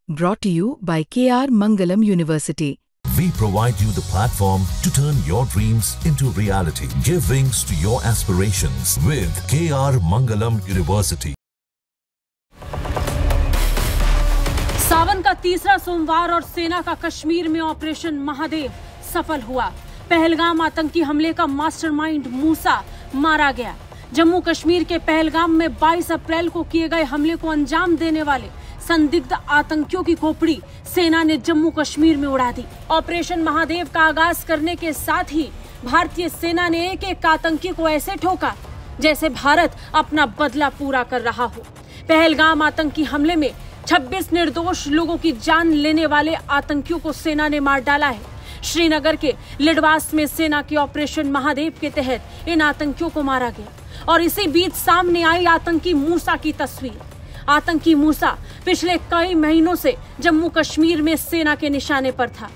Brought to you by KR Mangalam University. We provide you the platform to turn your dreams into reality. Give wings to your aspirations with KR Mangalam University. सावन का तीसरा सोमवार और सेना का कश्मीर में operation Mahadev सफल हुआ। पहलगाम आतंकी हमले का मास्टरमाइंड मूसा मारा गया। जम्मू कश्मीर के पहलगाम में 22 अप्रैल को किए गए हमले को अंजाम देने वाले संदिग्ध आतंकियों की खोपड़ी सेना ने जम्मू कश्मीर में उड़ा दी। ऑपरेशन महादेव का आगाज करने के साथ ही भारतीय सेना ने एक एक आतंकी को ऐसे ठोका जैसे भारत अपना बदला पूरा कर रहा हो। पहलगाम आतंकी हमले में 26 निर्दोष लोगों की जान लेने वाले आतंकियों को सेना ने मार डाला है। श्रीनगर के लिडवास में सेना के ऑपरेशन महादेव के तहत इन आतंकियों को मारा गया और इसी बीच सामने आई आतंकी मूसा की तस्वीर। आतंकी मूसा पिछले कई महीनों से जम्मू कश्मीर में सेना के निशाने पर था।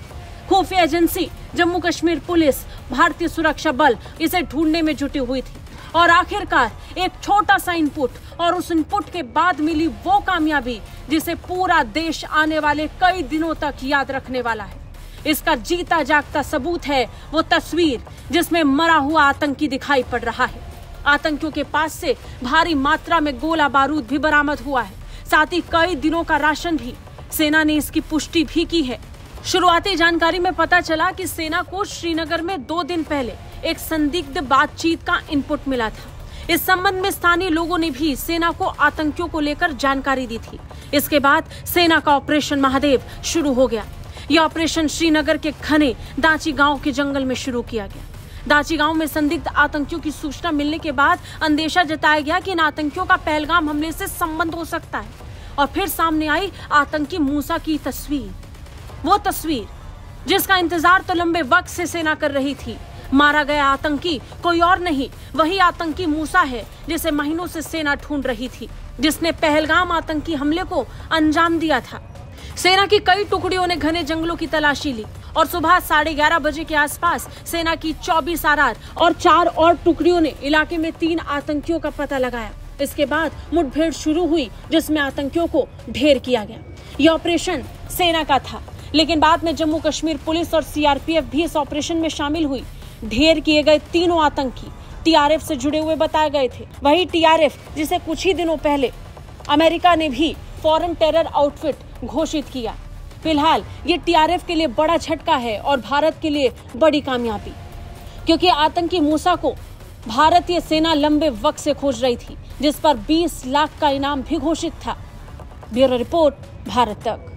खुफिया एजेंसी जम्मू कश्मीर पुलिस, भारतीय सुरक्षा बल इसे ढूंढने में जुटी हुई थी और आखिरकार एक छोटा सा इनपुट और उस इनपुट के बाद मिली वो कामयाबी जिसे पूरा देश आने वाले कई दिनों तक याद रखने वाला है। इसका जीता जागता सबूत है वो तस्वीर जिसमें मरा हुआ आतंकी दिखाई पड़ रहा है। आतंकियों के पास से भारी मात्रा में गोला बारूद भी बरामद हुआ है, साथ ही कई दिनों का राशन भी। सेना ने इसकी पुष्टि भी की है। शुरुआती जानकारी में पता चला कि सेना को श्रीनगर में 2 दिन पहले एक संदिग्ध बातचीत का इनपुट मिला था। इस संबंध में स्थानीय लोगों ने भी सेना को आतंकियों को लेकर जानकारी दी थी। इसके बाद सेना का ऑपरेशन महादेव शुरू हो गया। यह ऑपरेशन श्रीनगर के घने दाची गांव के जंगल में शुरू किया गया। दाची गांव में संदिग्ध आतंकियों की सूचना मिलने के बाद अंदेशा जताया गया कि इन आतंकियों का पहलगाम हमले से संबंध हो सकता है और फिर सामने आई आतंकी मूसा की तस्वीर। वो तस्वीर जिसका इंतजार तो लंबे वक्त से सेना कर रही थी। मारा गया आतंकी कोई और नहीं, वही आतंकी मूसा है जिसे महीनों से सेना ढूंढ रही थी, जिसने पहलगाम आतंकी हमले को अंजाम दिया था। सेना की कई टुकड़ियों ने घने जंगलों की तलाशी ली और सुबह 11:30 बजे के आसपास सेना की 24 आरआर और 4 और टुकड़ियों ने इलाके में 3 आतंकियों का पता लगाया। इसके बाद मुठभेड़ शुरू हुई जिसमें आतंकियों को ढेर किया गया। यह ऑपरेशन सेना का था, लेकिन बाद में जम्मू कश्मीर पुलिस और सीआरपीएफ भी इस ऑपरेशन में शामिल हुई। ढेर किए गए तीनों आतंकी टीआरएफ से जुड़े हुए बताए गए थे। वही टीआरएफ जिसे कुछ ही दिनों पहले अमेरिका ने भी फॉरेन टेरर आउटफिट घोषित किया। फिलहाल ये टीआरएफ के लिए बड़ा झटका है और भारत के लिए बड़ी कामयाबी, क्योंकि आतंकी मूसा को भारतीय सेना लंबे वक्त से खोज रही थी, जिस पर 20 लाख का इनाम भी घोषित था। ब्यूरो रिपोर्ट, भारत तक।